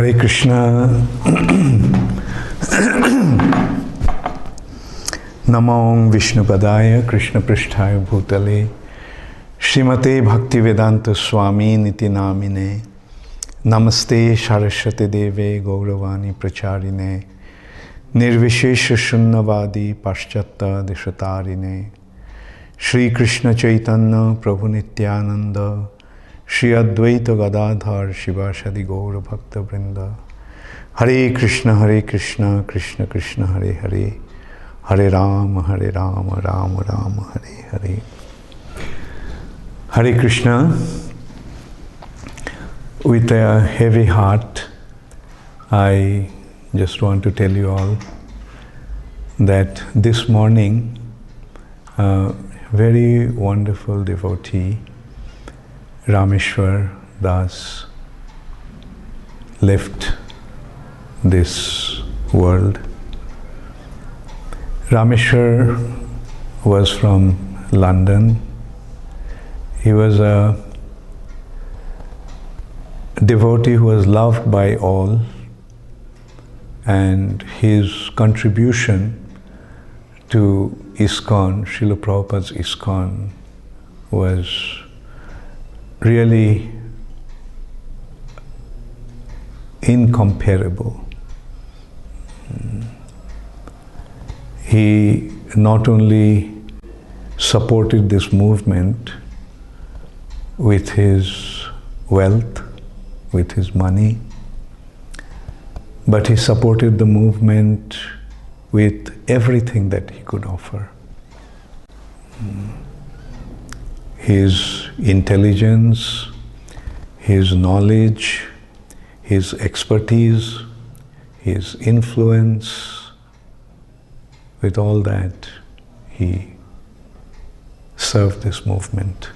Hare Krishna. Namo Vishnupadaya Krishna Pristhaya Bhutale Srimate Bhaktivedanta Swami Niti Namine Namaste Saraswati Deve Gauravani Pracharine Nirvishesha Shunnavadi Paschata Dishatarine Shri Krishna Chaitanya Prabhu Nityananda Shri Advaita Gadadhar Shivasadi Gaura Bhakta Vrinda Hare Krishna Krishna Krishna Hare Hare Hare Rama Rama Rama Hare Hare. Hare Krishna. With a heavy heart, I just want to tell you all that this morning a very wonderful devotee, Rameshwar Das, left this world. Rameshwar was from London. He was a devotee who was loved by all, and his contribution to ISKCON, Srila Prabhupada's ISKCON, was really incomparable. He not only supported this movement with his wealth, with his money, but he supported the movement with everything that he could offer. His intelligence, his knowledge, his expertise, his influence, with all that, he served this movement.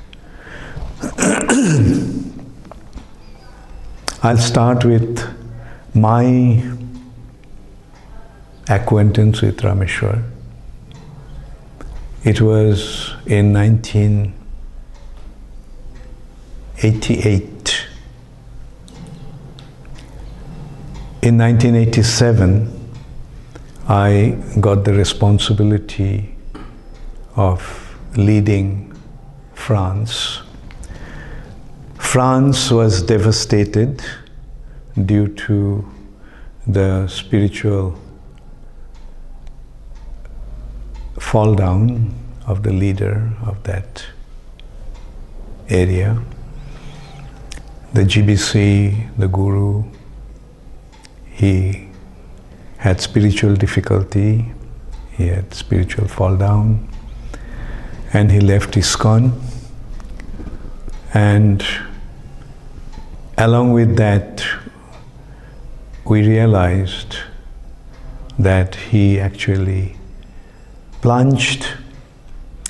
I'll start with my acquaintance with Rameshwar. It was in 1988. In 1987, I got the responsibility of leading France. France was devastated due to the spiritual fall down of the leader of that area. The GBC, the Guru, he had spiritual difficulty, he had spiritual fall down, and he left ISKCON. And along with that, we realized that he actually plunged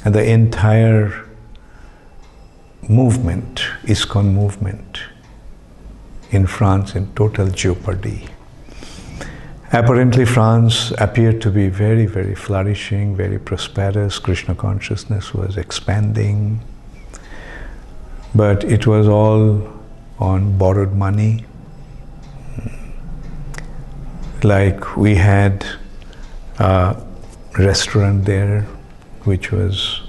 the entire movement, ISKCON movement, in France in total jeopardy. Apparently, France appeared to be very, very flourishing, very prosperous. Krishna consciousness was expanding, but it was all on borrowed money. Like, we had a restaurant there, which was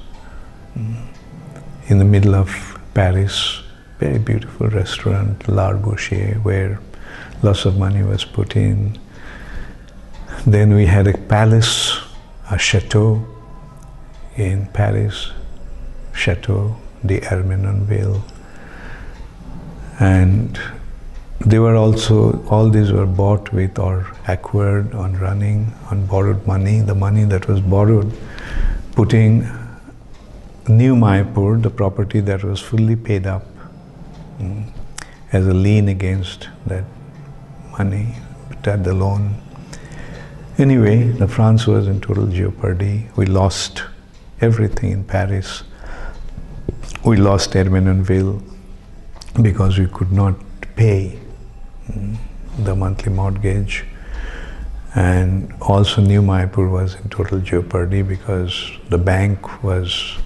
in the middle of Paris, very beautiful restaurant, L'Arbocher, where lots of money was put in. Then we had a palace, a chateau in Paris, Chateau d'Hermenonville. And they were also, all these were bought with or acquired on running, on borrowed money, the money that was borrowed, putting New Mayapur, the property that was fully paid up, as a lien against that money, at the loan. Anyway, the France was in total jeopardy. We lost everything in Paris. We lost Hermenonville because we could not pay the monthly mortgage. And also New Mayapur was in total jeopardy because the bank was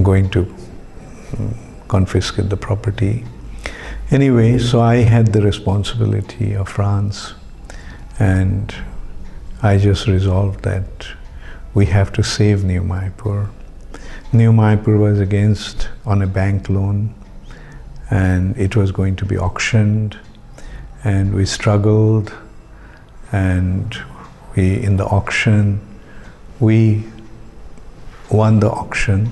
going to confiscate the property. Anyway, so I had the responsibility of France, and I just resolved that we have to save New Mayapur. New Mayapur was on a bank loan, and it was going to be auctioned, and we struggled, and in the auction, we won the auction,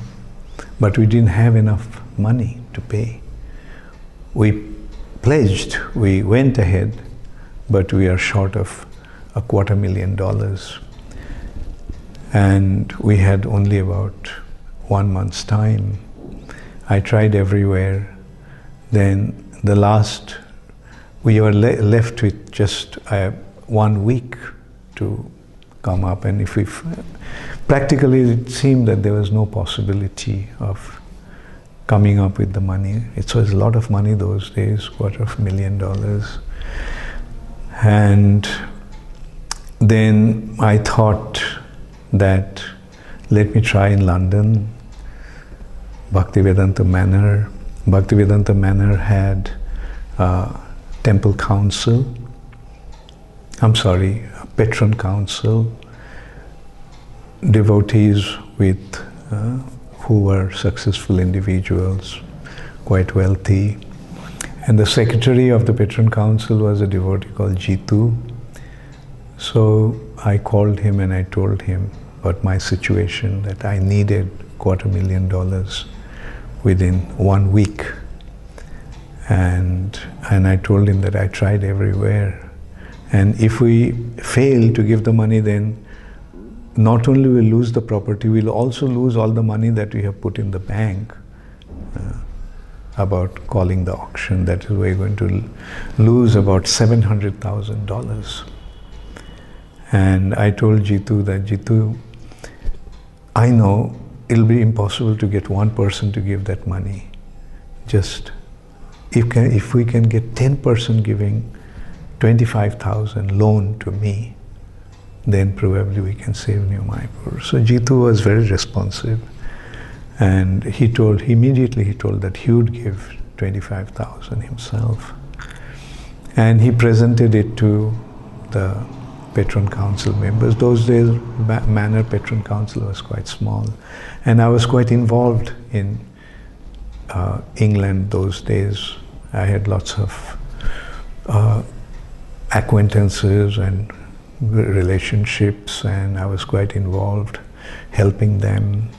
but we didn't have enough money to pay. We pledged, we went ahead, but we are short of $250,000. And we had only about 1 month's time. I tried everywhere. Then we were left with just 1 week to come up, and practically it seemed that there was no possibility of coming up with the money. It was a lot of money those days, $250,000. And then I thought that let me try in London, Bhaktivedanta Manor. Bhaktivedanta Manor had temple council, a patron council, devotees who were successful individuals, quite wealthy. And the secretary of the patron council was a devotee called Jitu. So I called him and I told him about my situation, that I needed $250,000 within 1 week. And I told him that I tried everywhere. And if we fail to give the money, then not only we'll lose the property, we'll also lose all the money that we have put in the bank about calling the auction. That is, we're going to lose about $700,000. And I told Jitu that, Jitu, I know it'll be impossible to get one person to give that money. Just if we can get 10% giving 25,000 loan to me, then probably we can save New Mayapur. So Jitu was very responsive, and he immediately told that he would give 25,000 himself. And he presented it to the patron council members. Those days, Manor Patron Council was quite small, and I was quite involved in England those days. I had lots of acquaintances and relationships, and I was quite involved helping them.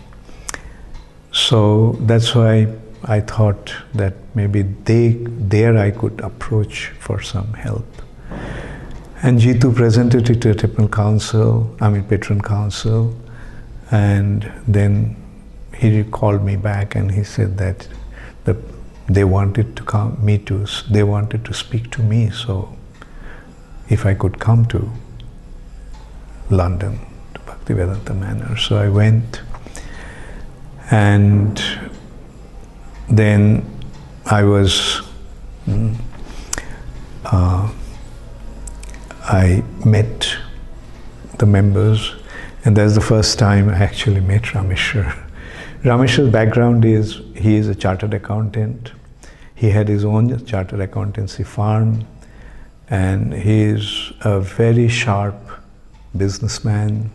So that's why I thought that maybe there I could approach for some help. And Jitu presented it to the Patron Council, and then he called me back and he said that they wanted to speak to me, so if I could come to London, to Bhaktivedanta Manor. So I went, and then I met the members, and that's the first time I actually met Rameshwar. Rameshwar's background is, he is a chartered accountant. He had his own chartered accountancy firm, and he is a very sharp businessman.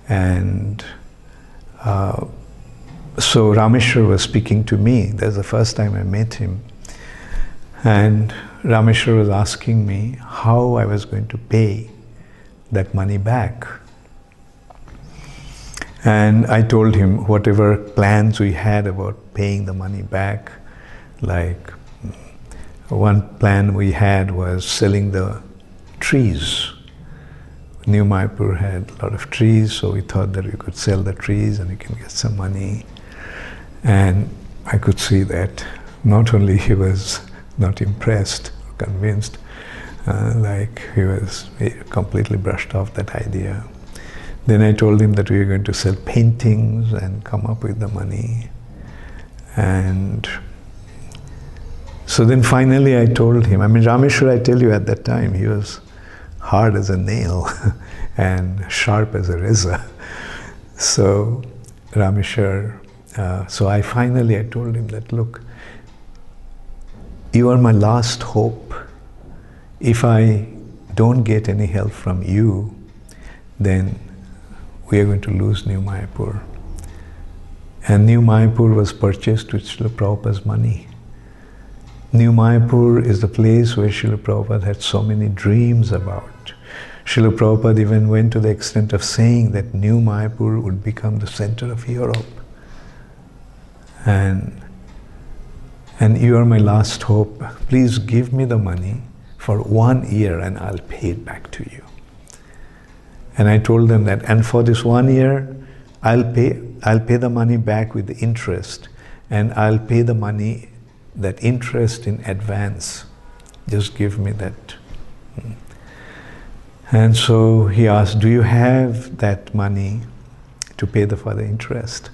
And so Rameshwar was speaking to me. That's the first time I met him. And Rameshwar was asking me how I was going to pay that money back. And I told him whatever plans we had about paying the money back. Like, one plan we had was selling the trees. New Mayapur had a lot of trees, so we thought that we could sell the trees and we can get some money. And I could see that not only he was not impressed or convinced, he completely brushed off that idea. Then I told him that we were going to sell paintings and come up with the money. And so then finally I told him, Rameshwar, I tell you, at that time, he was hard as a nail and sharp as a razor. So Rameshwar, so I told him that, look, you are my last hope. If I don't get any help from you, then we are going to lose New Mayapur. And New Mayapur was purchased with Srila Prabhupada's money. New Mayapur is the place where Srila Prabhupada had so many dreams about. Srila Prabhupada even went to the extent of saying that New Mayapur would become the center of Europe. And you are my last hope. Please give me the money for 1 year and I'll pay it back to you. And I told them that, and for this 1 year, I'll pay the money back with the interest, and I'll pay the money, that interest in advance. Just give me that. And so he asked, do you have that money to pay for the interest?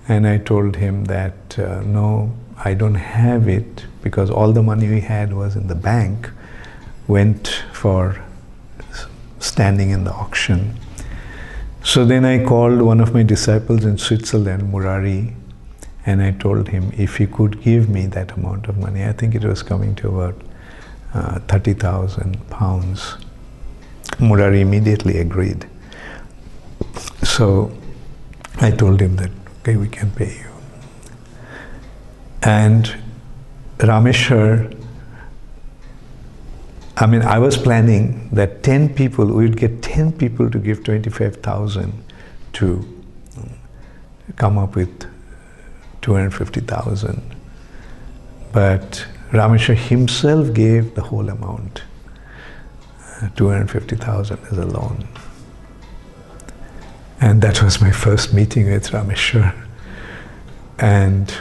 And I told him that, no, I don't have it, because all the money we had was in the bank, went for standing in the auction. So then I called one of my disciples in Switzerland, Murari, and I told him if he could give me that amount of money. I think it was coming to about 30,000 pounds. Murari immediately agreed. So I told him that, okay, we can pay you. And Rameshwar, I was planning that 10 people, we would get 10 people to give 25,000 to come up with 250,000. But Rameshwar himself gave the whole amount, 250,000 as a loan. And that was my first meeting with Rameshwar. And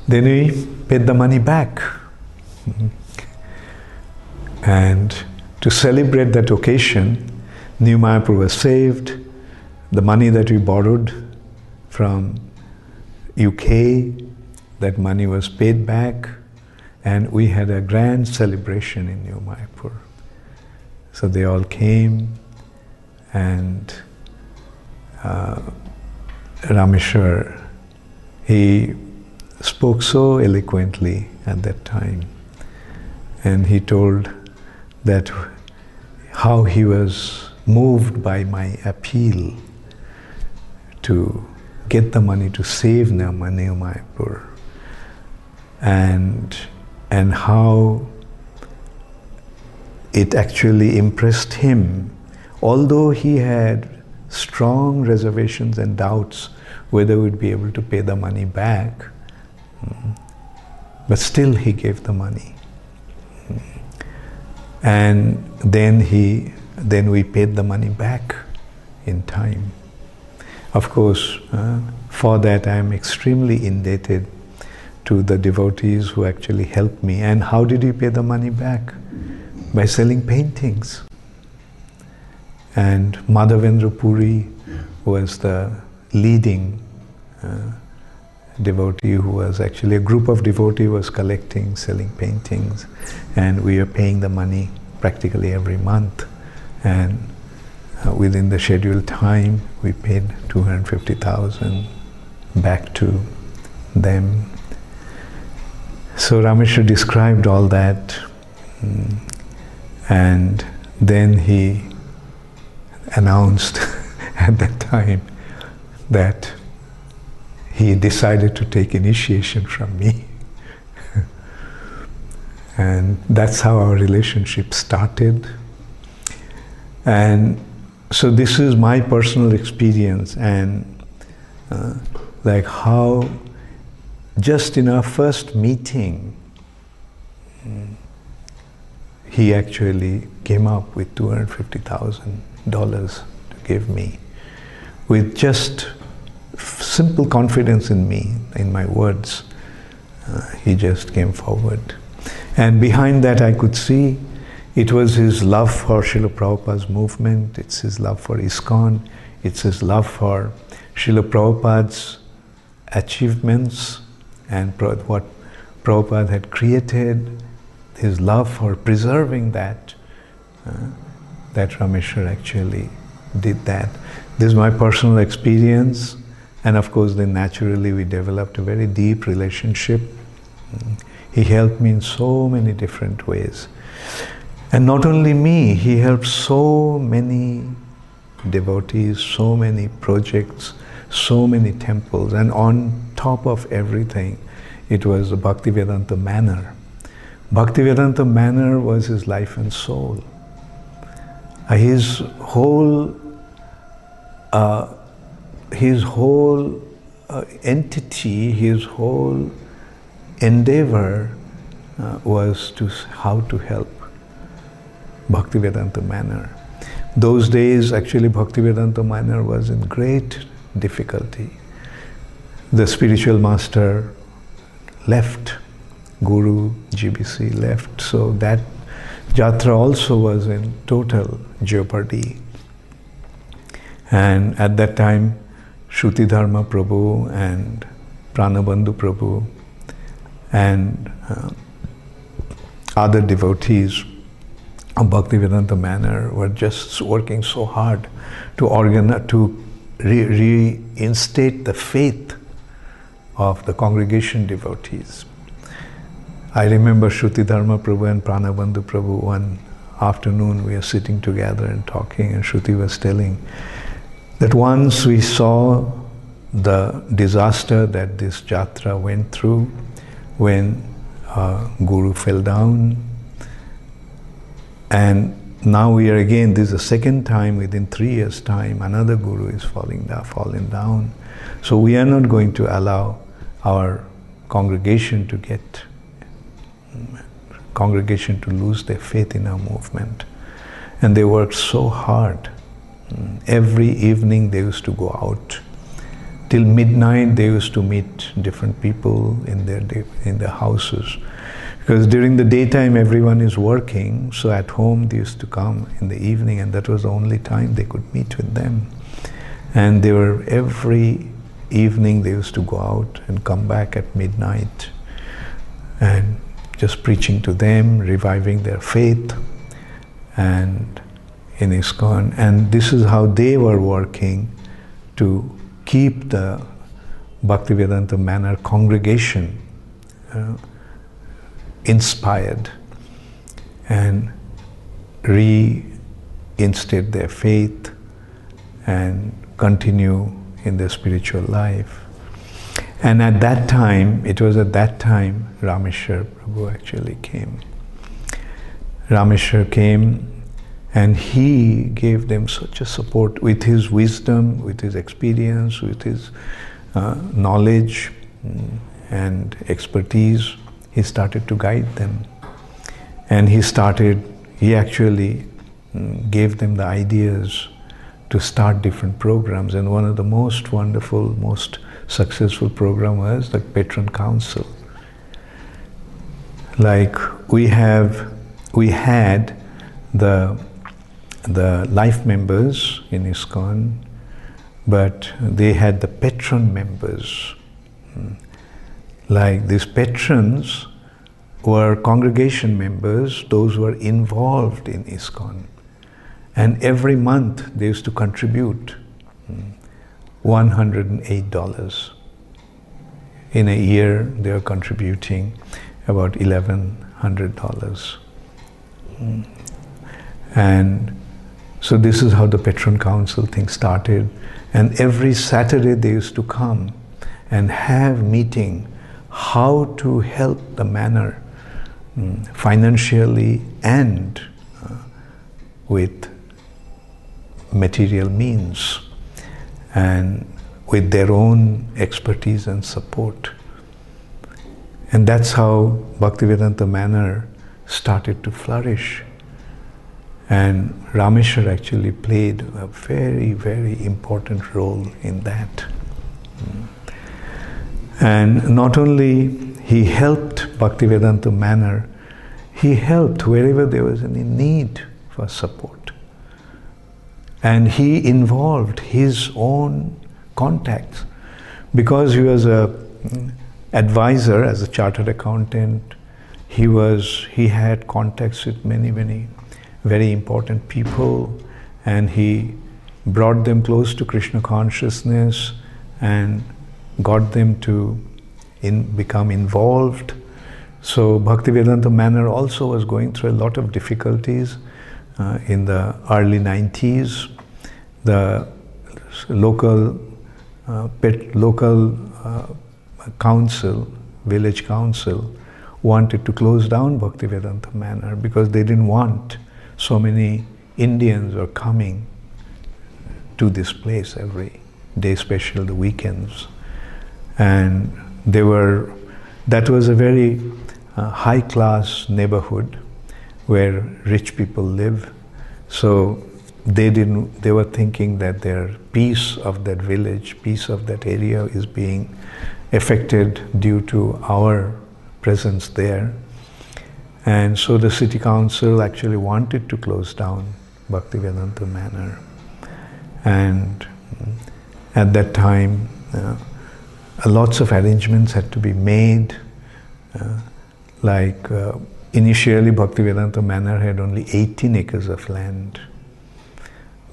then we paid the money back. And to celebrate that occasion, New Mayapur was saved. The money that we borrowed from UK, that money was paid back, and we had a grand celebration in New Mayapur. So they all came, and Rameshwar, he spoke so eloquently at that time, and he told that how he was moved by my appeal to get the money to save New Mayapur, and how it actually impressed him, although he had strong reservations and doubts whether we'd be able to pay the money back, but still he gave the money. And then we paid the money back in time. Of course, for that I am extremely indebted to the devotees who actually helped me. And how did we pay the money back? By selling paintings. And Madhavendra Puri was the leading devotee, who was actually, a group of devotees was collecting, selling paintings, and we are paying the money practically every month. And within the scheduled time, we paid 250,000 back to them. So Rameshwar described all that, and then he announced at that time that he decided to take initiation from me. And that's how our relationship started. And so this is my personal experience, and like how just in our first meeting, he actually came up with $250,000 to give me, with just simple confidence in me, in my words. He just came forward. And behind that I could see it was his love for Srila Prabhupada's movement, it's his love for ISKCON, it's his love for Srila Prabhupada's achievements and what Prabhupada had created, his love for preserving that, that Rameshwar actually did that. This is my personal experience, and of course then naturally we developed a very deep relationship. He helped me in so many different ways. And not only me, he helped so many devotees, so many projects, so many temples, and on top of everything, it was the Bhaktivedanta Manor. Bhaktivedanta Manor was his life and soul. His whole entity, his whole endeavor was to how to help Bhaktivedanta Manor. Those days, actually, Bhaktivedanta Manor was in great difficulty. The spiritual master left, Guru, GBC left, so that Jatra also was in total jeopardy. And at that time, Shruti Dharma Prabhu and Pranabandhu Prabhu and other devotees of Bhaktivedanta Manor were just working so hard to organize, to reinstate the faith of the congregation devotees. I remember Shruti Dharma Prabhu and Pranabandhu Prabhu, one afternoon we were sitting together and talking, and Shruti was telling that once we saw the disaster that this Jatra went through when Guru fell down, and now we are again, this is the second time within 3 years' time, another Guru is falling down. So we are not going to allow our congregation to lose their faith in our movement. And they worked so hard. Every evening they used to go out. Till midnight they used to meet different people in their houses. Because during the daytime everyone is working, so at home they used to come in the evening, and that was the only time they could meet with them. And they were, every evening they used to go out and come back at midnight and just preaching to them, reviving their faith and in ISKCON. And this is how they were working to keep the Bhaktivedanta Manor congregation inspired and reinstate their faith and continue in their spiritual life. And at that time, it was at that time, Rameshwar Prabhu actually came. Rameshwar came and he gave them such a support with his wisdom, with his experience, with his knowledge and expertise. He started to guide them. And he actually gave them the ideas to start different programs. And one of the most wonderful, most successful program was the Patron Council. Like we had the life members in ISKCON, but they had the patron members. Like these patrons were congregation members, those who were involved in ISKCON. And every month they used to contribute $108. In a year they are contributing about $1,100. And so this is how the Patron Council thing started. And every Saturday they used to come and have meeting how to help the manor financially and with material means and with their own expertise and support. And that's how Bhaktivedanta Manor started to flourish. And Rameshwar actually played a very, very important role in that. And not only he helped Bhaktivedanta Manor, he helped wherever there was any need for support. And he involved his own contacts. Because he was an advisor as a chartered accountant, he had contacts with many, many very important people, and he brought them close to Krishna consciousness and got them to become involved So Bhaktivedanta Manor also was going through a lot of difficulties in the early 90s. The local council, village council, wanted to close down Bhaktivedanta Manor because they didn't want so many Indians were coming to this place every day, especially the weekends. And that was a very high-class neighborhood where rich people live. So they were thinking that their peace of that village, peace of that area is being affected due to our presence there. And so the city council actually wanted to close down Bhaktivedanta Manor. And at that time, lots of arrangements had to be made. Initially Bhaktivedanta Manor had only 18 acres of land.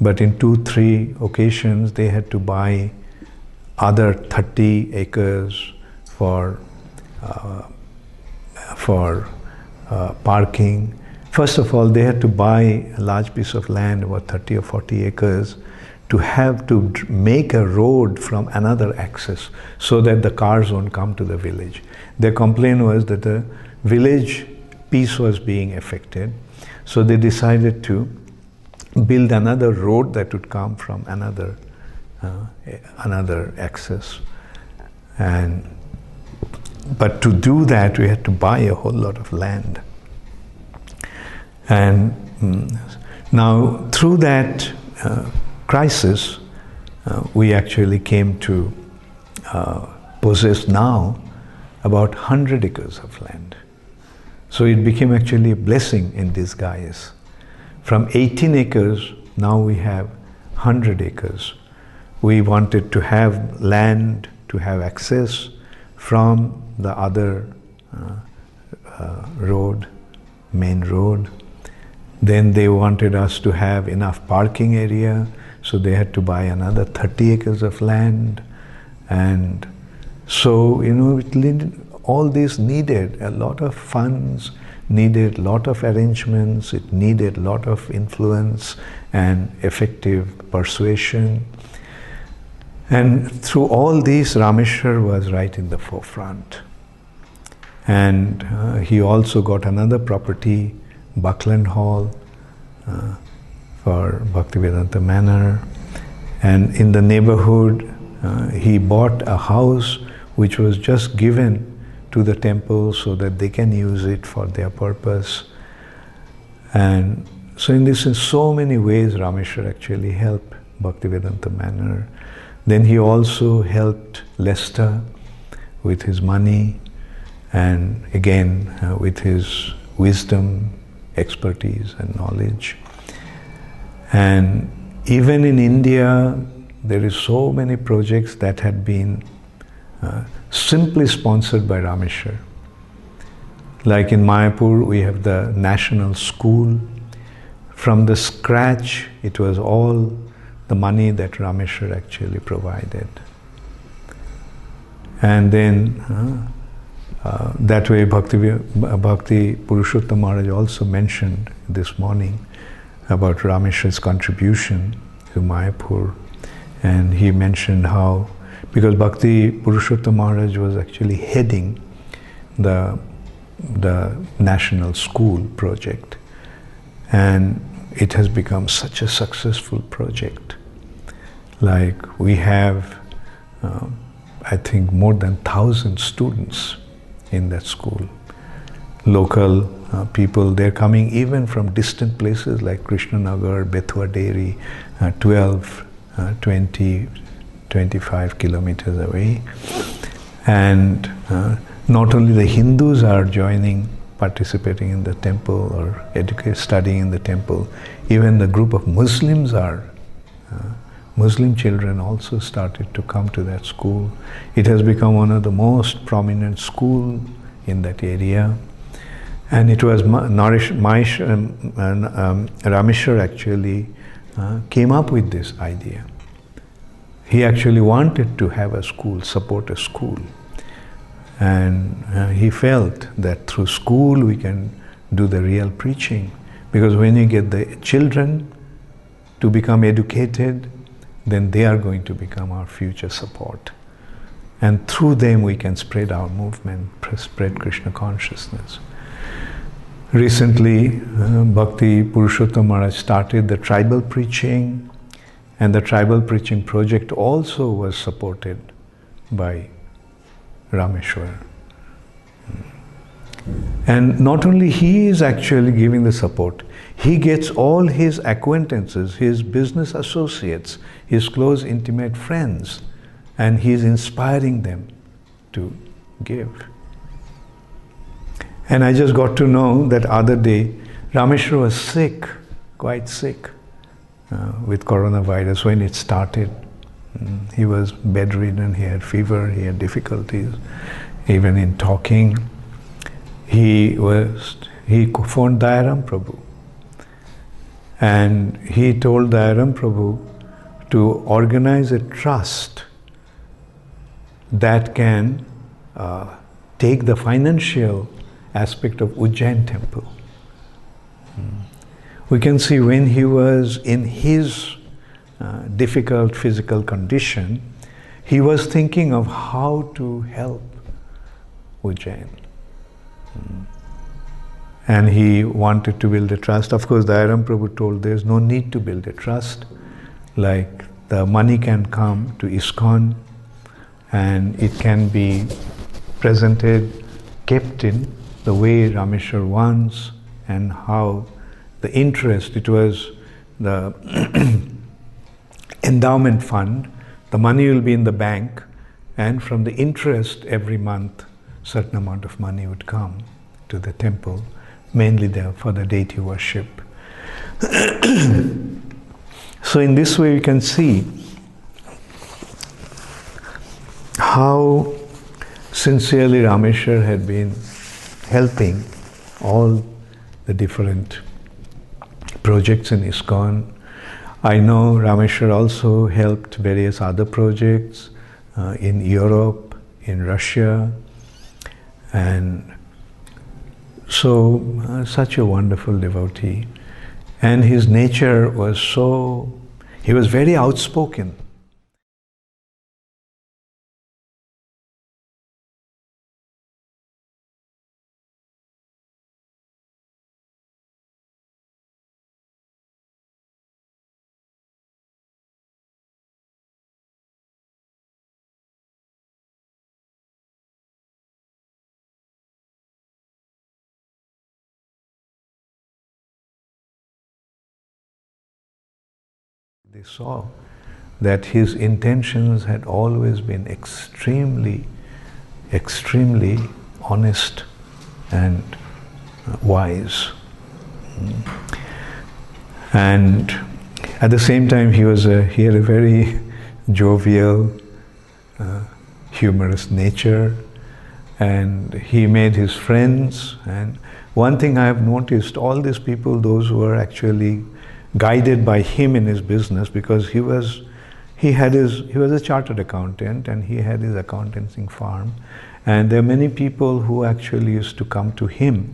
But in 2-3 occasions they had to buy other 30 acres for parking. First of all, they had to buy a large piece of land, about 30 or 40 acres, to have to make a road from another access so that the cars won't come to the village. Their complaint was that the village peace was being affected, so they decided to build another road that would come from another access. But to do that, we had to buy a whole lot of land. And now, through that crisis, we actually came to possess now about 100 acres of land. So it became actually a blessing in disguise. From 18 acres, now we have 100 acres. We wanted to have land to have access from the other main road. Then they wanted us to have enough parking area, so they had to buy another 30 acres of land. And so, all this needed a lot of funds, needed a lot of arrangements, it needed a lot of influence and effective persuasion. And through all this, Rameshwar was right in the forefront. And he also got another property, Buckland Hall, for Bhaktivedanta Manor. And in the neighborhood, he bought a house which was just given to the temple so that they can use it for their purpose. And so in so many ways, Rameshwar actually helped Bhaktivedanta Manor. Then he also helped Leicester with his money and again with his wisdom, expertise and knowledge. And even in India, there is so many projects that had been simply sponsored by Rameshwar. Like in Mayapur, we have the national school. From the scratch, it was all the money that Rameshwar actually provided. And then that way Bhakti Purushottam Maharaj also mentioned this morning about Rameshwar's contribution to Mayapur. And he mentioned how, because Bhakti Purushottam Maharaj was actually heading the national school project, and it has become such a successful project. Like we have, I think, more than 1,000 students in that school. Local people, they're coming even from distant places like Krishnanagar, Bethua Dairy, 12, 20, 25 kilometers away. And not only the Hindus are participating in the temple or studying in the temple, even the group of Muslims Muslim children also started to come to that school. It has become one of the most prominent schools in that area. And it was Rameshwar actually came up with this idea. He actually wanted to have a school, support a school. And he felt that through school we can do the real preaching. Because when you get the children to become educated, then they are going to become our future support. And through them we can spread our movement, spread Krishna consciousness. Recently, Bhakti Purushottam Maharaj started the tribal preaching, and the tribal preaching project also was supported by Rameshwar. And not only he is actually giving the support, he gets all his acquaintances, his business associates, his close intimate friends, and he is inspiring them to give. And I just got to know that other day, Rameshwar was sick, quite sick, with coronavirus when it started. He was bedridden, he had fever, he had difficulties, even in talking. He phoned Dayaram Prabhu, and he told Dayaram Prabhu to organize a trust that can take the financial aspect of Ujjain temple. We can see when he was in his difficult physical condition, he was thinking of how to help Ujjain. And he wanted to build a trust. Of course, Dayaram Prabhu told there's no need to build a trust. Like the money can come to ISKCON and it can be presented, kept in the way Rameshwar wants, and how the interest, it was the endowment fund, the money will be in the bank, and from the interest every month certain amount of money would come to the temple, mainly there for the deity worship. So in this way we can see how sincerely Rameshwar had been helping all the different projects in ISKCON. I know Rameshwar also helped various other projects in Europe, in Russia, and so such a wonderful devotee. And his nature was he was very outspoken. They saw that his intentions had always been extremely, extremely honest and wise. And at the same time, he had a very jovial, humorous nature, and he made his friends. And one thing I have noticed, all these people, those who were actually guided by him in his business, because he was a chartered accountant and he had his accounting firm, and there are many people who actually used to come to him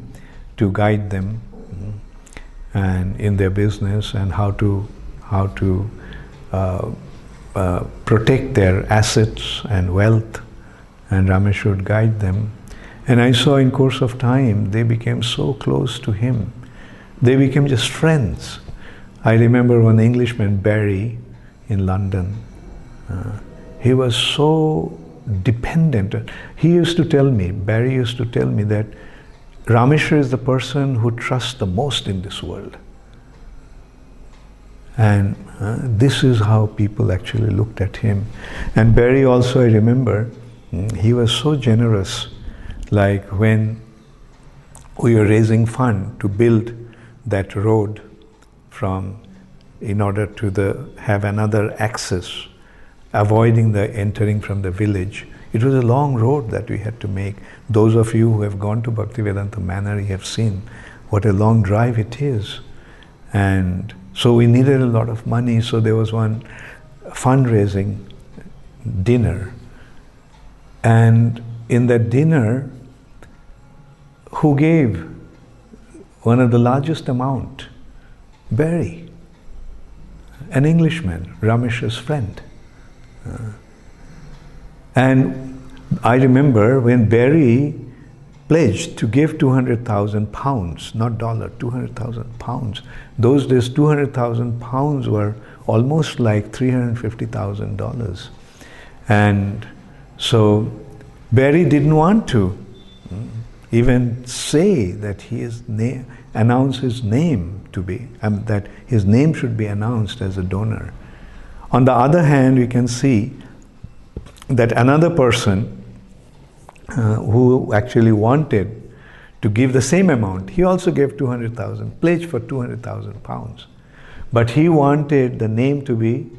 to guide them and in their business and how to protect their assets and wealth, and Ramesh would guide them. And I saw in course of time they became so close to him, they became just friends. I remember one Englishman, Barry, in London. He was so dependent. Barry used to tell me that Rameshwar is the person who trusts the most in this world. And this is how people actually looked at him. And Barry also, I remember, he was so generous. Like when we were raising fund to build that road in order to have another access, avoiding the entering from the village. It was a long road that we had to make. Those of you who have gone to Bhaktivedanta Manor, you have seen what a long drive it is. And so we needed a lot of money, so there was one fundraising dinner. And in that dinner, who gave one of the largest amount? Barry, an Englishman, Rameshwar's friend. And I remember when Barry pledged to give 200,000 pounds, not dollar, 200,000 pounds. Those days, 200,000 pounds were almost like $350,000. And so Barry didn't want to even say that he is announce his name to be, that his name should be announced as a donor. On the other hand, we can see that another person who actually wanted to give the same amount, he also gave 200,000, pledged for 200,000 pounds. But he wanted the name to be,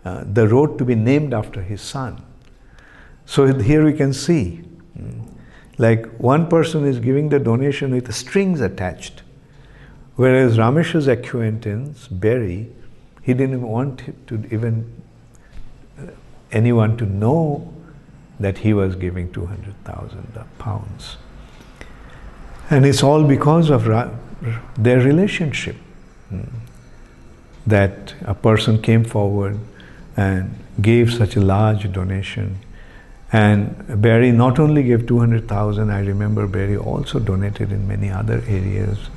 the road to be named after his son. So here we can see, like one person is giving the donation with strings attached, whereas Rameshwar's acquaintance, Barry, he didn't want to even anyone to know that he was giving 200,000 pounds. And it's all because of their relationship, that a person came forward and gave such a large donation. And Barry not only gave 200,000, I remember Barry also donated in many other areas.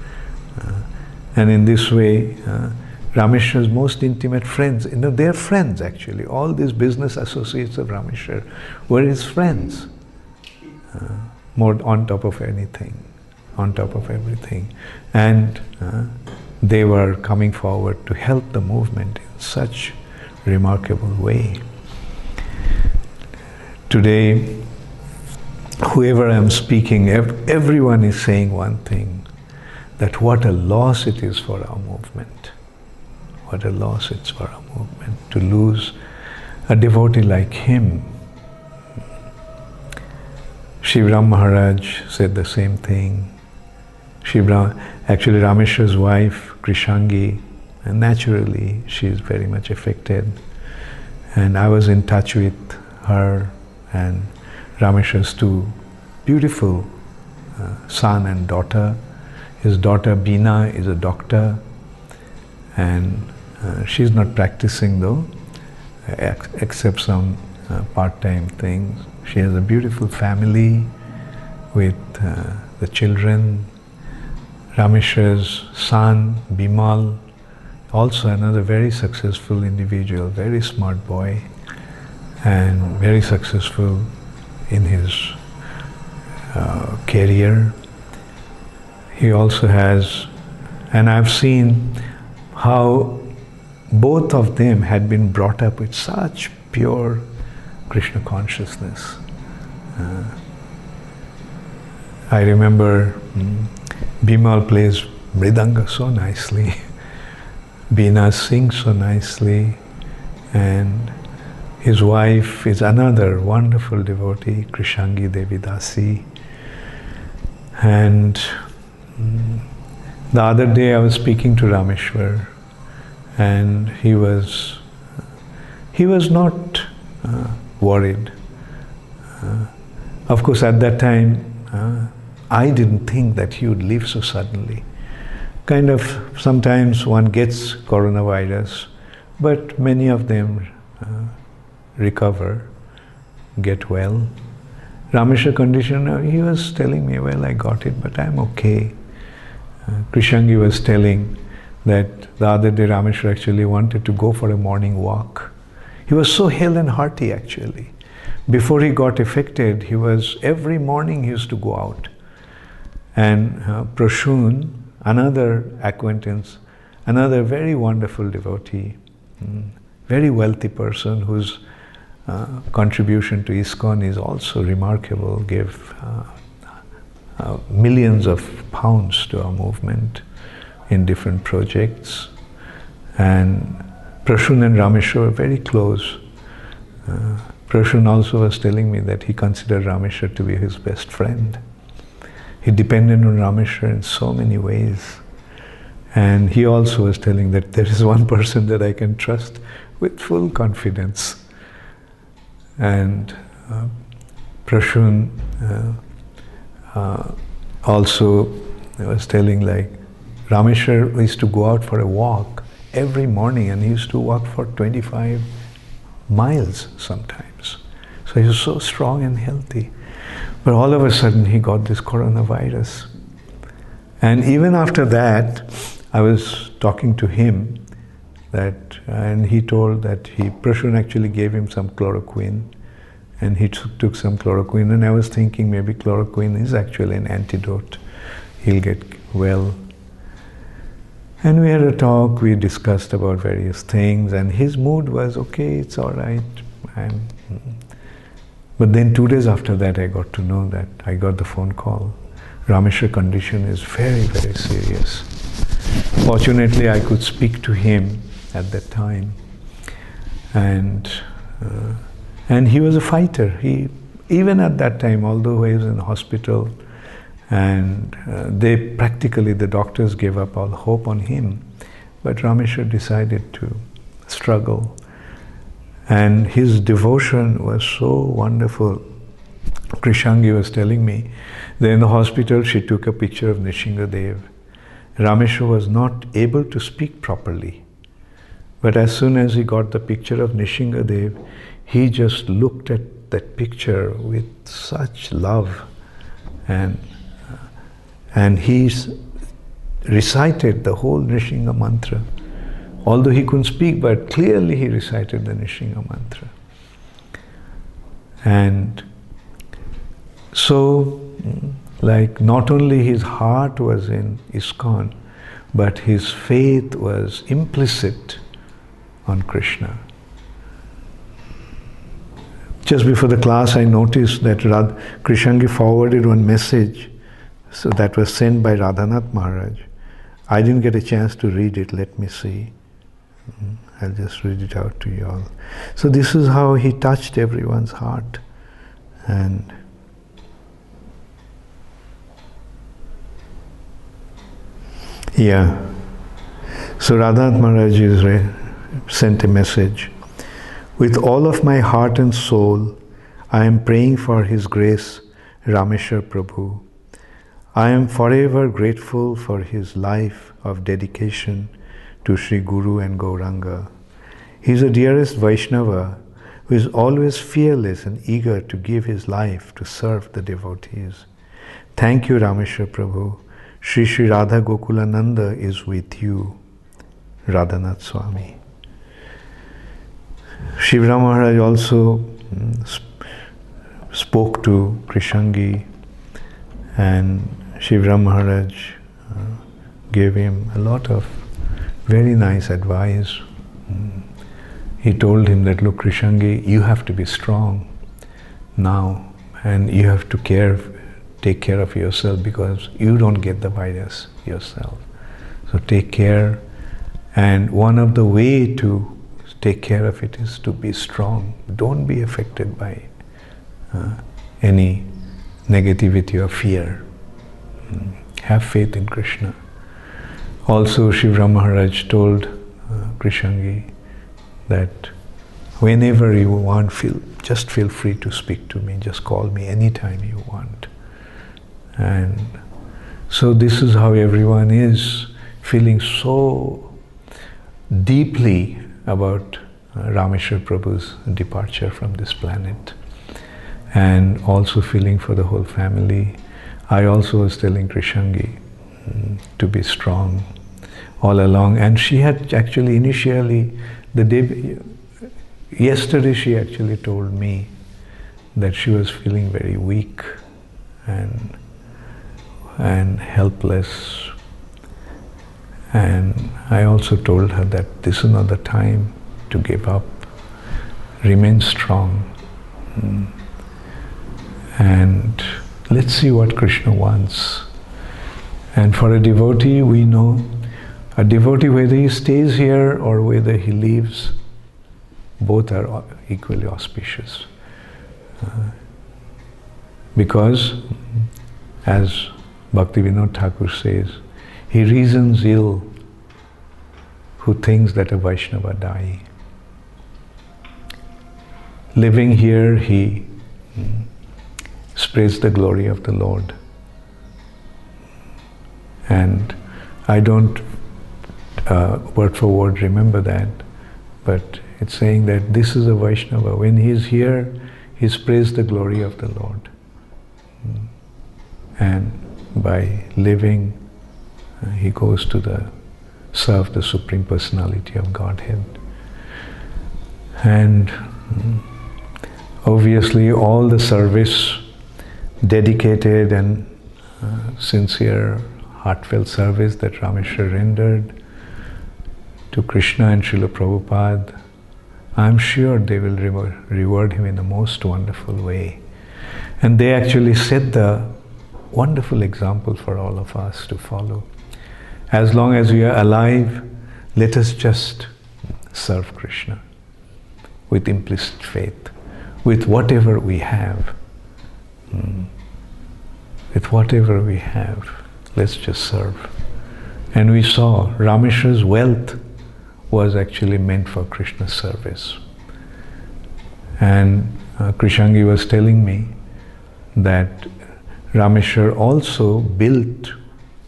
And in this way, Rameshwar's most intimate friends, they're friends actually. All these business associates of Rameshwar were his friends, more on top of anything, on top of everything. And they were coming forward to help the movement in such remarkable way. Today, whoever I'm speaking, everyone is saying one thing, that what a loss it is for our movement. What a loss it's for our movement to lose a devotee like him. Shivram Maharaj said the same thing. Actually Rameshwar's wife, Krishangi, and naturally she is very much affected. And I was in touch with her and Rameshwar's two beautiful son and daughter. His daughter Beena is a doctor, and she's not practicing though, except some part-time things. She has a beautiful family with the children. Rameshwar's son, Bimal, also another very successful individual, very smart boy, and very successful in his career. He also has, and I've seen how both of them had been brought up with such pure Krishna consciousness. I remember Bimal plays mridanga so nicely, Beena sings so nicely, and his wife is another wonderful devotee, Krishangi Devi Dasi. And the other day I was speaking to Rameshwar, and he was not worried. Of course, at that time, I didn't think that he would leave so suddenly. Kind of, sometimes one gets coronavirus, but many of them recover, get well. Rameshwar condition, he was telling me, well, I got it, but I'm okay. Krishangi was telling that the other day Rameshwar actually wanted to go for a morning walk. He was so hale and hearty actually. Before he got affected, every morning he used to go out. And Prashun, another acquaintance, another very wonderful devotee, very wealthy person whose contribution to ISKCON is also remarkable, gave millions of pounds to our movement in different projects. And Prashun and Rameshwar were very close. Prashun also was telling me that he considered Rameshwar to be his best friend. He depended on Rameshwar in so many ways. And he also was telling that there is one person that I can trust with full confidence. And Prashun also was telling, like, Rameshwar used to go out for a walk every morning, and he used to walk for 25 miles sometimes. So he was so strong and healthy. But all of a sudden he got this coronavirus. And even after that, I was talking to him and he told that Prashun actually gave him some chloroquine, and he took some chloroquine, and I was thinking maybe chloroquine is actually an antidote. He'll get well. And we had a talk, we discussed about various things, and his mood was, okay, it's all right. But then 2 days after that, I got to know that I got the phone call. Rameshwar's condition is very, very serious. Fortunately, I could speak to him at that time. And he was a fighter. Even at that time, although he was in the hospital, and the doctors gave up all hope on him, but Rameshwar decided to struggle. And his devotion was so wonderful. Krishangi was telling me that in the hospital she took a picture of Nishingadev. Rameshwar was not able to speak properly. But as soon as he got the picture of Nishingadev, he just looked at that picture with such love, and he recited the whole Nishinga mantra. Although he couldn't speak, but clearly he recited the Nishinga mantra. And so, like, not only his heart was in ISKCON, but his faith was implicit on Krishna. Just before the class, I noticed that Krishangi forwarded one message, so that was sent by Radhanath Maharaj. I didn't get a chance to read it. Let me see. I'll just read it out to you all. So this is how he touched everyone's heart. And yeah. So Radhanath Maharaj sent a message. With all of my heart and soul, I am praying for His grace, Rameshwar Prabhu. I am forever grateful for his life of dedication to Sri Guru and Gauranga. He is the dearest Vaishnava who is always fearless and eager to give his life to serve the devotees. Thank you, Rameshwar Prabhu. Sri Sri Radha Gokulananda is with you, Radhanath Swami. Shivram Maharaj also spoke to Krishangi, and Shivram Maharaj gave him a lot of very nice advice. He told him that, look, Krishangi, you have to be strong now, and you have to take care of yourself, because you don't get the virus yourself. So take care, and one of the way to take care of it is to be strong. Don't be affected by any negativity or fear. Have faith in Krishna. Also, Shivram Maharaj told Krishangi that whenever you want, just feel free to speak to me. Just call me anytime you want. And so this is how everyone is feeling so deeply about Rameshwar Prabhu's departure from this planet, and also feeling for the whole family. I also was telling Krishangi to be strong all along, and she had actually initially, yesterday she actually told me that she was feeling very weak and helpless. And I also told her that this is not the time to give up. Remain strong. And let's see what Krishna wants. And for a devotee, we know, a devotee, whether he stays here or whether he leaves, both are equally auspicious. Because, as Bhaktivinoda Thakur says, he reasons ill who thinks that a Vaishnava die. Living here, he spreads the glory of the Lord. And I don't word for word remember that, but it's saying that this is a Vaishnava. When he is here, he spreads the glory of the Lord. And by living, he goes to serve the Supreme Personality of Godhead. And obviously all the service, dedicated and sincere, heartfelt service that Rameshwar rendered to Krishna and Srila Prabhupada, I'm sure they will reward him in a most wonderful way. And they actually set the wonderful example for all of us to follow. As long as we are alive, let us just serve Krishna with implicit faith, with whatever we have. With whatever we have, let's just serve. And we saw Rameshwar's wealth was actually meant for Krishna's service. And Krishangi was telling me that Rameshwar also built,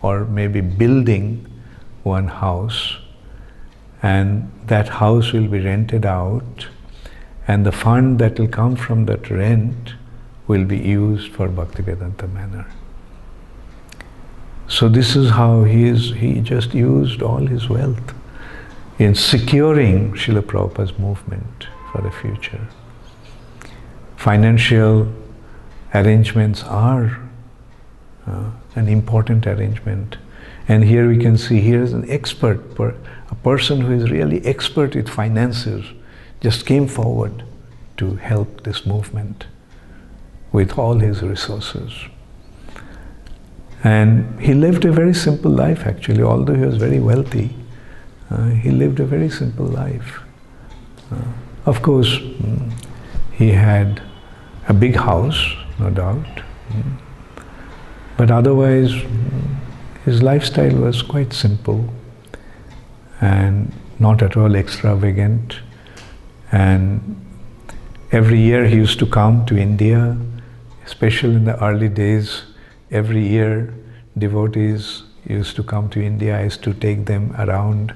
or maybe building, one house, and that house will be rented out, and the fund that will come from that rent will be used for Bhaktivedanta Manor. So this is how he just used all his wealth in securing Srila Prabhupada's movement for the future. Financial arrangements are an important arrangement. And here we can see, here is an expert, a person who is really expert with finances, just came forward to help this movement with all his resources. And he lived a very simple life actually, although he was very wealthy. He lived a very simple life. Of course, he had a big house, no doubt. But otherwise, his lifestyle was quite simple and not at all extravagant. And every year he used to come to India, especially in the early days. Every year, devotees used to come to India. I used to take them around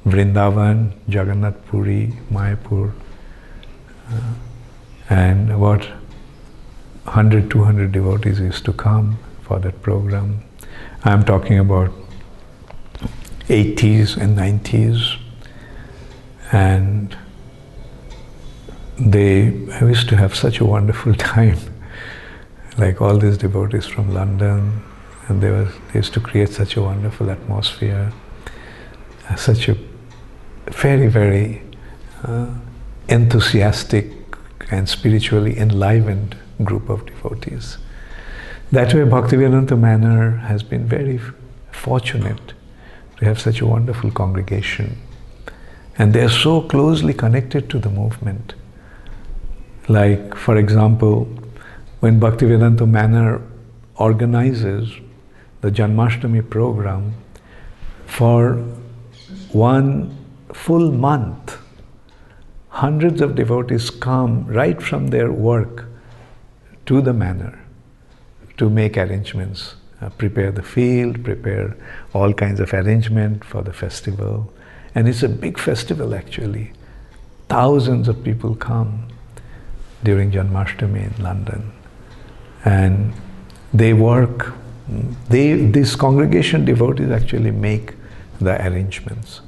Vrindavan, Jagannath Puri, Mayapur, and about 100, 200 devotees used to come for that program. I'm talking about 80s and 90s, and I used to have such a wonderful time. Like all these devotees from London, and they used to create such a wonderful atmosphere, such a very, very enthusiastic and spiritually enlivened group of devotees. That way Bhaktivedanta Manor has been very fortunate to have such a wonderful congregation. And they are so closely connected to the movement. Like, for example, when Bhaktivedanta Manor organizes the Janmashtami program, for one full month, hundreds of devotees come right from their work to the manor to make arrangements, prepare the field, prepare all kinds of arrangement for the festival. And it's a big festival actually. Thousands of people come during Janmashtami in London. And they work, this congregation devotees actually make the arrangements.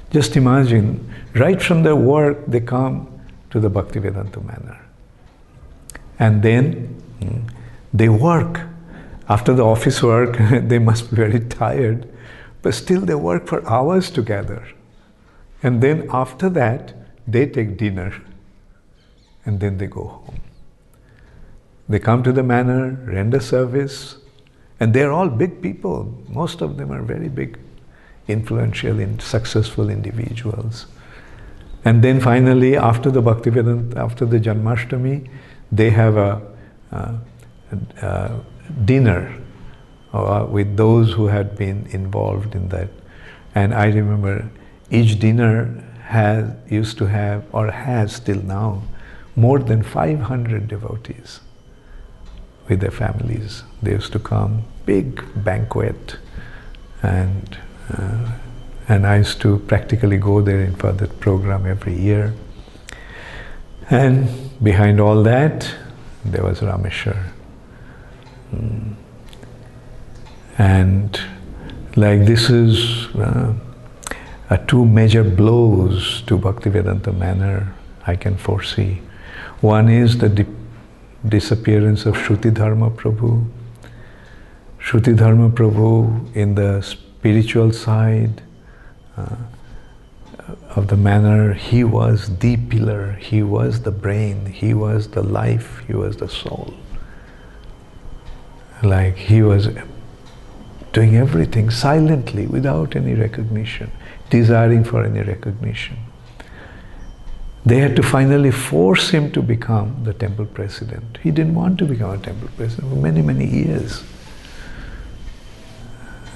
Just imagine, right from their work, they come to the Bhaktivedanta Manor. And then they work. After the office work, they must be very tired, but still they work for hours together. And then after that, they take dinner, and then they go home. They come to the manor, render service, and they're all big people. Most of them are very big, influential and successful individuals. And then finally, after the Bhaktivedanta, after the Janmashtami, they have a dinner with those who had been involved in that. And I remember each dinner used to have, or has till now, more than 500 devotees with their families. They used to come, big banquet, and I used to practically go there for that program every year. And behind all that, there was Rameshwar. And like this is two major blows to Bhaktivedanta Manor I can foresee. One is the disappearance of Shruti Dharma Prabhu. Shruti Dharma Prabhu in the spiritual side of the manor, he was the pillar, he was the brain, he was the life, he was the soul. Like he was doing everything silently without any recognition, desiring for any recognition. They had to finally force him to become the temple president. He didn't want to become a temple president for many, many years.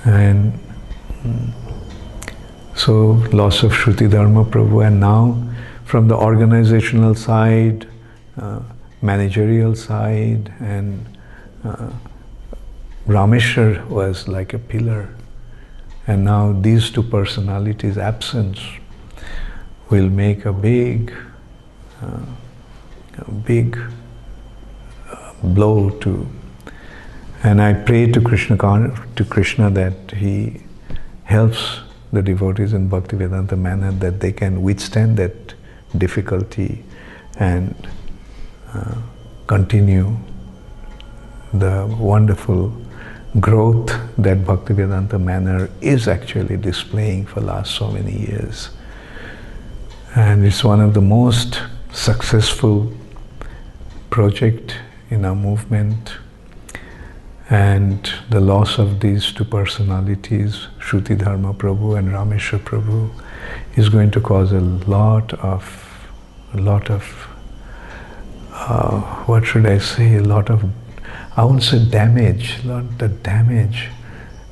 And so loss of Shruti Dharma Prabhu, and now from the organizational side, managerial side, and Rameshwar was like a pillar. And now these two personalities' absence will make a big blow to. And I pray to Krishna that he helps the devotees in Bhaktivedanta Manor that they can withstand that difficulty and continue the wonderful growth that Bhaktivedanta Manor is actually displaying for last so many years. And it's one of the most successful project in our movement. And the loss of these two personalities, Shruti Dharma Prabhu and Rameshwar Prabhu, is going to cause a lot of what should I say, I won't say damage, not the damage,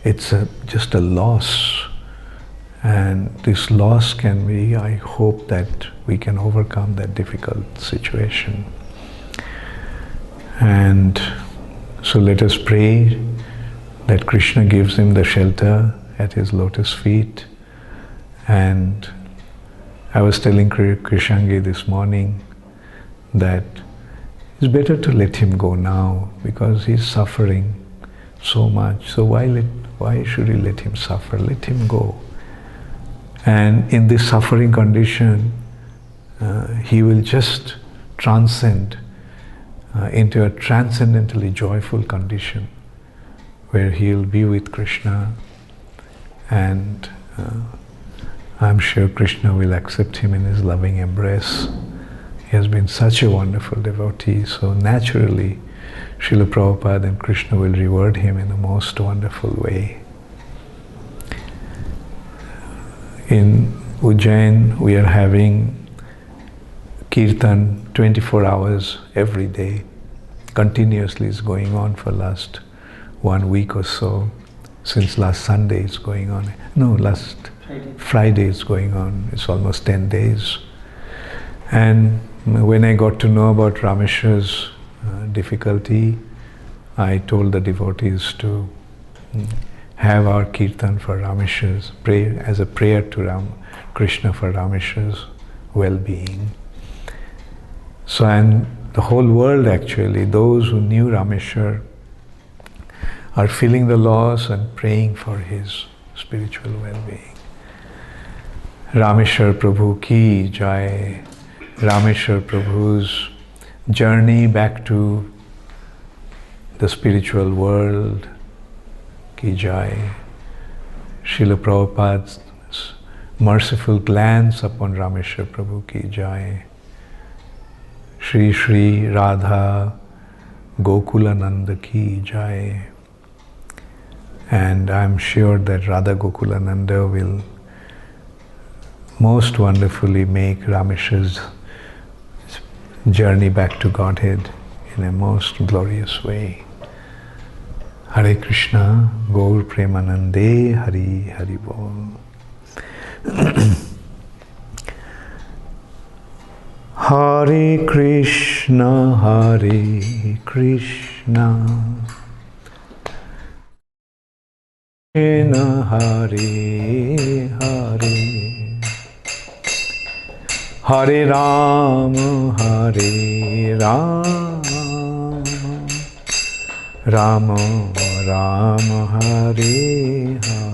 it's just a loss. And this loss can be, I hope that we can overcome that difficult situation. And so let us pray that Krishna gives him the shelter at his lotus feet. And I was telling Krishangi this morning that it's better to let him go now because he's suffering so much. So why should you let him suffer? Let him go. And in this suffering condition, he will just transcend into a transcendently joyful condition where he'll be with Krishna, and I'm sure Krishna will accept him in his loving embrace. He has been such a wonderful devotee, so naturally Srila Prabhupada and Krishna will reward him in the most wonderful way. In Ujjain, we are having Kirtan 24 hours every day. Continuously is going on for last 1 week or so. Since last Sunday it's going on. No, last Friday it's going on. It's almost 10 days. And when I got to know about Rameshwar's difficulty, I told the devotees to have our Kirtan for Rameshwar's, pray as a prayer to Krishna for Rameshwar's well-being. So, and the whole world actually, those who knew Rameshwar are feeling the loss and praying for his spiritual well-being. Rameshwar Prabhu ki jai. Rameshwar Prabhu's journey back to the spiritual world ki jai. Srila Prabhupada's merciful glance upon Rameshwar Prabhu ki jai. Shri Shri Radha Gokulananda ki jai. And I'm sure that Radha Gokulananda will most wonderfully make Rameshwar's journey back to Godhead in a most glorious way. Hare Krishna, Gaur Premanande, Hari Hari Bol. Hare Krishna, Hare Krishna, Krishna Hare Hare, Hare Rama, Hare Rama, Rama Rama, Hare Hare.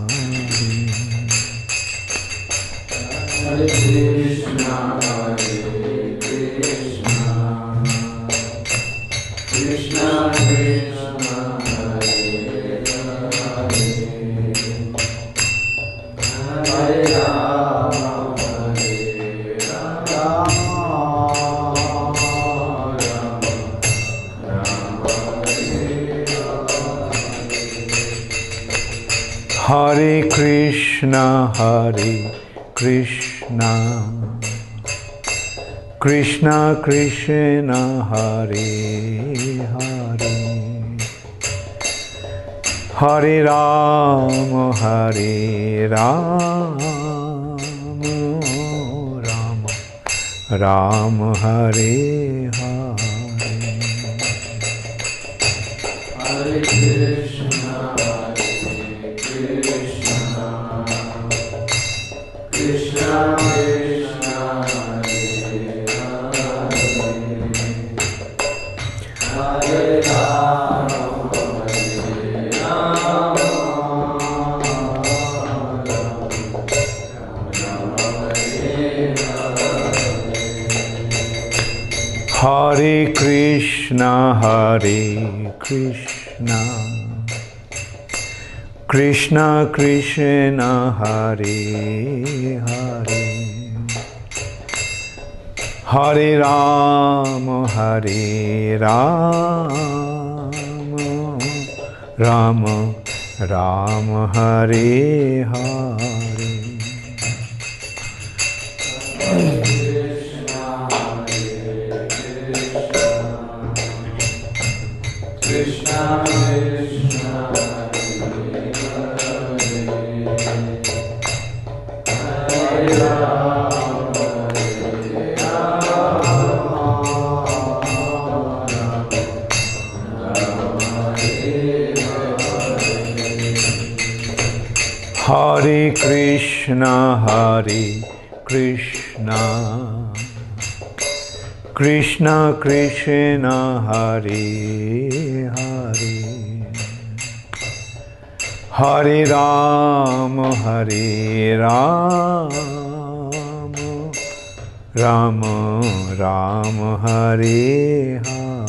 Hare Krishna, Hare Krishna, Krishna Krishna, Hare Hare, Hare Rama, Hare Rama, Rama Hare Hare. Hare Krishna, Hare Krishna, Krishna Krishna, Hare Hare, Hare Rama, Hare Rama, Rama Rama, Hare Hare. Hare Krishna, Hare Krishna, Krishna Krishna, Hare Hare, Hare Rama, Hare Rama, Hare Krishna, Hare Krishna, Krishna Krishna, Hare Hare, Hare Rama, Hare Rama, Rama Rama, Hare Hare. Krishna Krishna, Hare Rama, Hare Hare Krishna, Hare Krishna, Krishna Krishna, Hare Hare, Hare Rama, Hare Rama, Rama Rama, Hare Hare.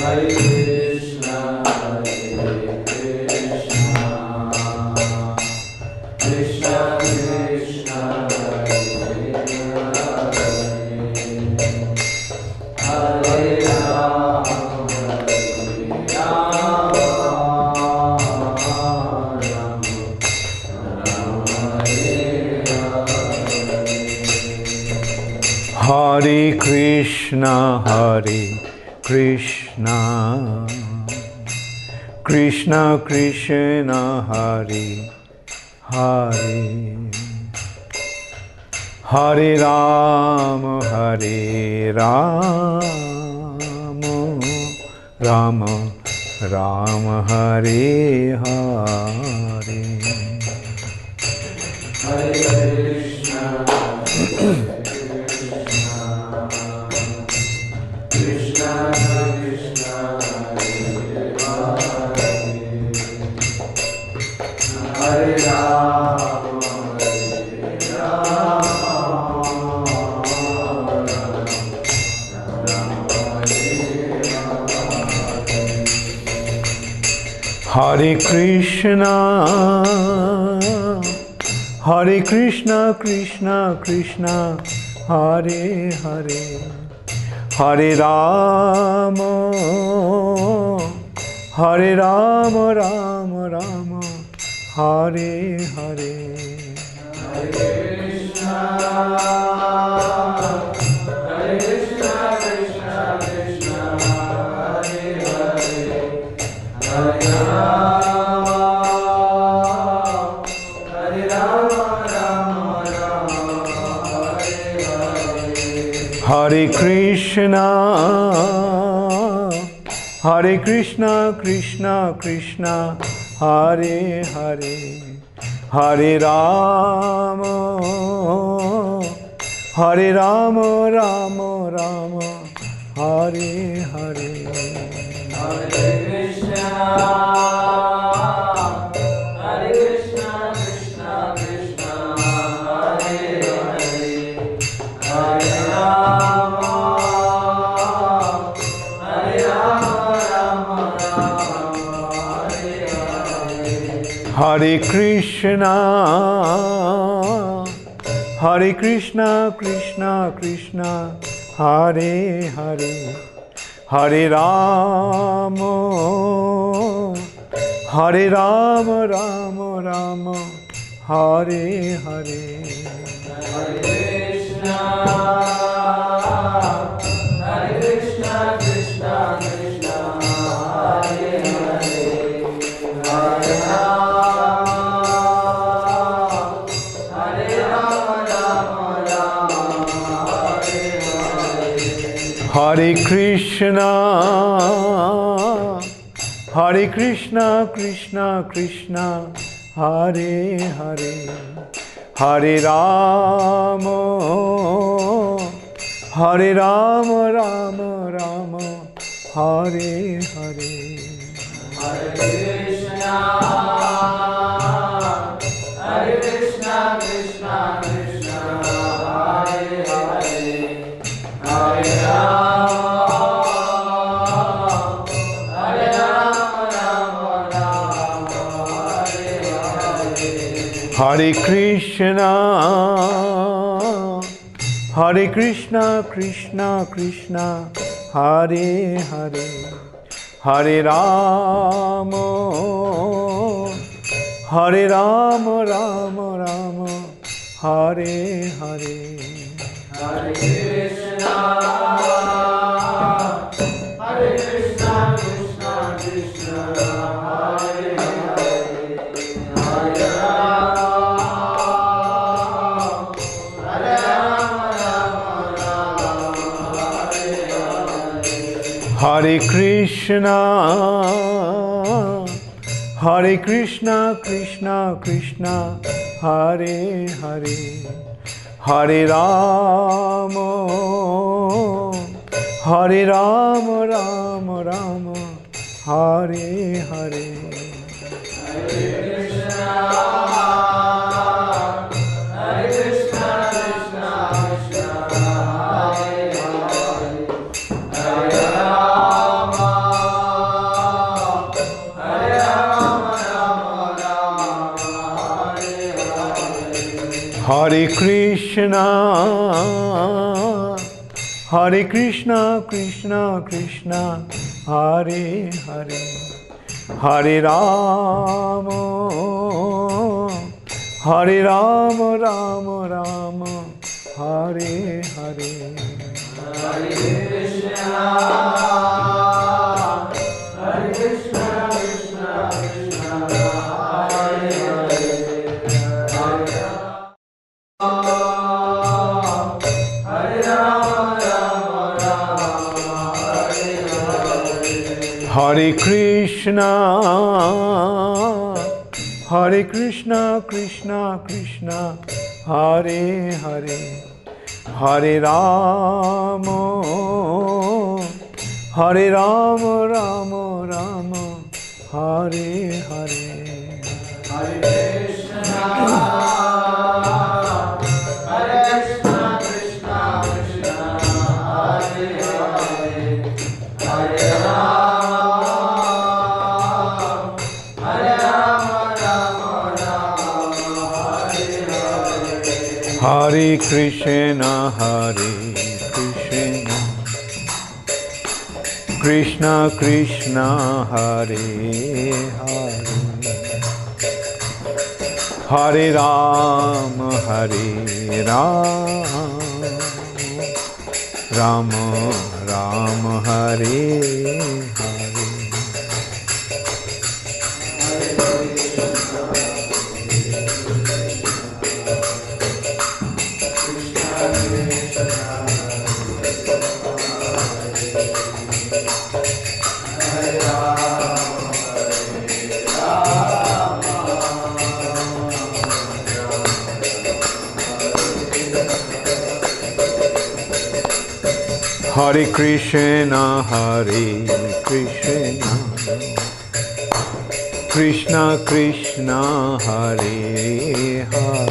Hare Krishna, Hare Krishna, Krishna Krishna, Hare Rama, Hare Krishna, Hare Krishna, Krishna Krishna, Hare Hare, Hare Rama, Hare Rama, Rama Rama, Hare Hare. Hare Krishna, Krishna Krishna, Hare Rama, Hare Hare Krishna, Hare Krishna, Krishna Krishna, Hare Hare, Hare Rama, Hare Rama, Rama Rama, Hare Hare. Hare Krishna, Hare Krishna, Krishna Krishna, Hare Hare, Hare Rama, Hare Rama, Rama Rama, Hare Krishna, Hare Krishna, Krishna Krishna, Hare Hare, Hare Rama, Hare Rama, Rama Rama, Hare Hare. Hare Krishna, Hare Krishna, Krishna Krishna, Hare Hare, Hare Rama, Hare Rama, Rama Rama, Hare Hare. Hare Krishna, Hare Krishna, Krishna Krishna, Hare Hare, Hare Rama, Hare Rama, Rama Rama, Hare Hare. Hare Krishna, Hare Krishna, Krishna Krishna, Hare Hare, Hare Rama, Hare Rama, Rama Rama, Hare Hare. Hare Krishna, Hare Krishna, Krishna Krishna, Hare Hare, Hare Rama, Hare Rama, Rama Rama, Hare Hare. Hare Krishna, Hare Krishna, Krishna Krishna, Hare Hare, Hare Rama, Hare Rama, Rama Rama, Hare Hare. Hare Krishna, Hare Krishna, Krishna Krishna, Hare Hare, Hare Rama, Hare Rama, Rama Rama, Hare Hare. Hare Krishna, Hare Krishna, Krishna Krishna, Hare Hare, Hare Rama, Hare Rama, Rama Rama, Hare Hare. Hare Krishna, Hare Krishna, Krishna Krishna, Hare Hare, Hare Rama, Hare Rama, Rama Rama, Hare Hare. Hare Krishna, Hare Krishna, Krishna Krishna, Hare Hare, Hare Rama, Hare Rama, Rama Rama, Hare Hare. Hare Krishna, Hare Krishna, Krishna Krishna, Hare Hare, Hare Rama, Hare Rama, Rama Rama, Hare Hare. Hare Krishna, Hare Krishna, Krishna Krishna, Hare Hare, Hare Rama, Hare Rama, Rama Rama, Hare Hare. Hare Krishna, Hare Krishna, Krishna Krishna, Hare Hare, Hare Rama, Hare Rama, Rama Rama, Hare Hare. Hare Krishna, Hare Krishna, Krishna Krishna, Hare Hare, Hare Rama, Hare Rama, Rama Rama, Hare Hare. Hare Krishna, Hare Krishna, Krishna Krishna, Hare Hare, Hare Rama, Hare Rama, Rama Rama, Hare Hare. Hare Krishna, Hare Krishna, Krishna Krishna, Hare Hare,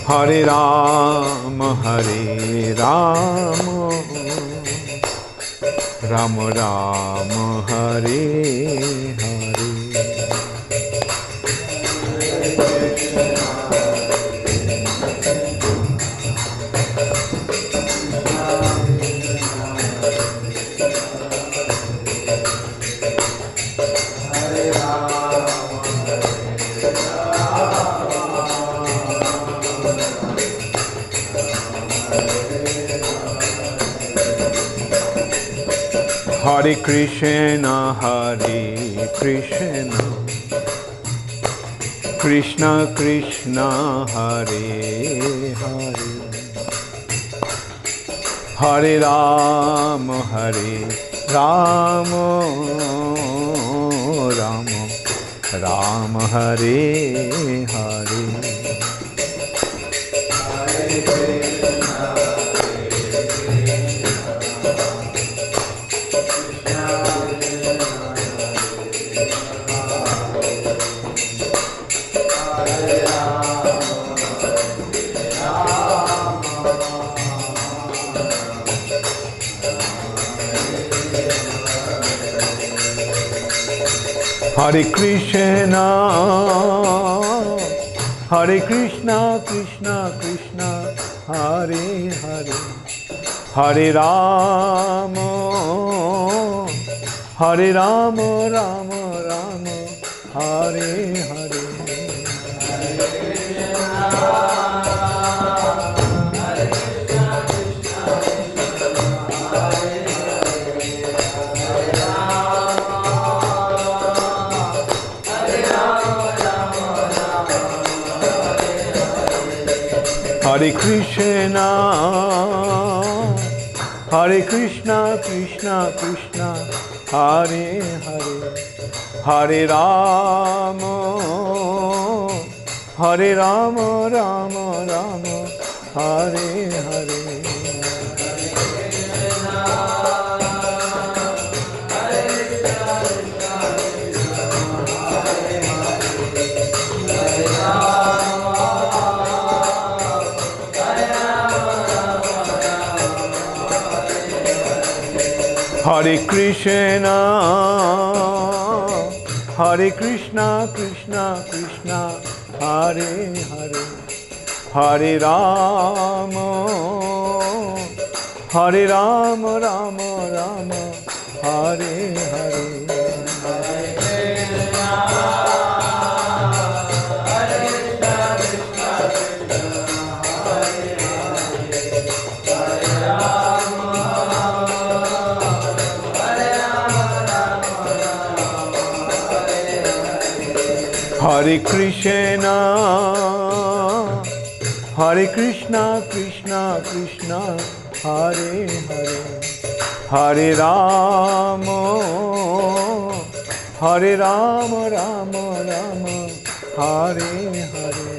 Hare Rama, Rama Rama, Hare Hare. Hare Krishna, Hare Krishna, Krishna Krishna, Hare Hare, Hare Rama, Rama Rama, Hare Hare. Hare Krishna, Hare Krishna, Krishna Krishna, Hare Hare, Hare Rama, Rama Rama, Hare Hare. Hare Krishna, Hare Krishna, Krishna Krishna, Hare Hare, Hare Rama, Rama Rama, Hare Hare. Hare Krishna, Hare Krishna, Krishna Krishna, Hare Hare, Hare Rama, Rama Rama, Hare Hare. Hare Krishna, Hare Krishna, Krishna Krishna, Hare Hare, Hare Rama, Rama Rama, Hare Hare.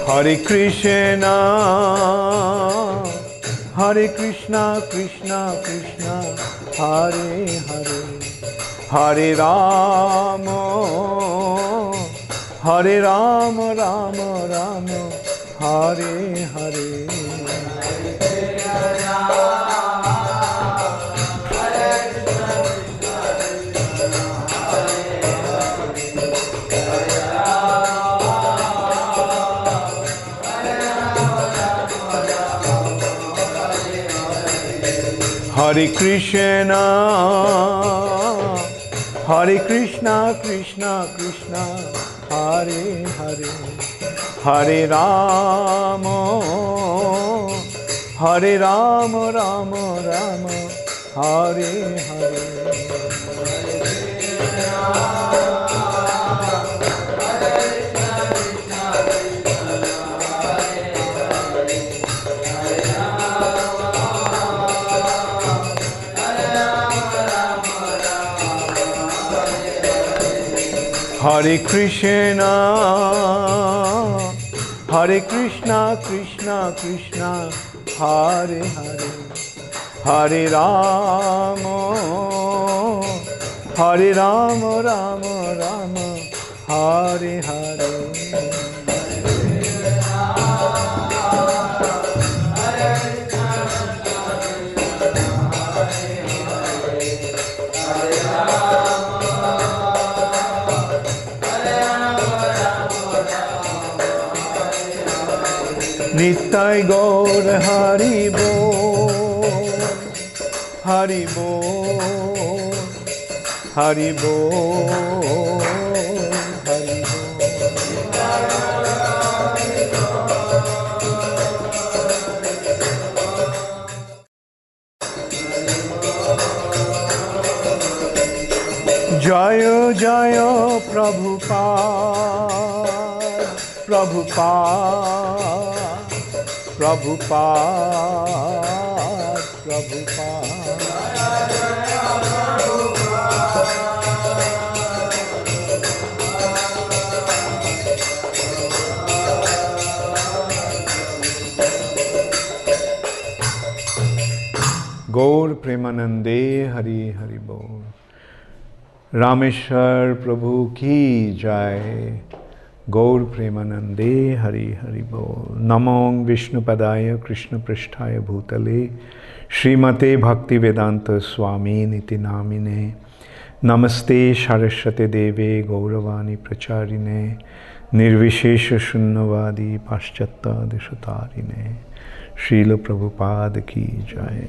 Hare Krishna, Hare Krishna, Krishna Krishna, Hare Hare, Hare Rama, Rama Rama, Hare Hare. Hare Krishna, Hare Krishna, Krishna Krishna, Hare Hare, Hare Rama, Rama Rama, Hare Hare. Hare Krishna, Hare Krishna, Krishna Krishna, Hare Hare, Hare Rama, Hare Rama, Rama Rama, Hare Hare. Nitai Gaur Hari Bol, Hari Bol, Hari Bol, Hari Bol. Jaya Jaya Prabhupada, Prabhupada, Prabhupada, Prabhupada. Gaur Premanande Hari Hari Bol. Rameshwar Prabhu ki jai. Gaur Premanande Hari Hari Bol. Namong Vishnu Padaya Krishna Pristhaya Bhutale Srimate Bhakti Vedanta Swami Niti Namine Namaste Saraswate Deve Gauravani Pracharine Nirvishesha Shunnavadi Paschata Deshatarine. Srila Prabhupada ki jai.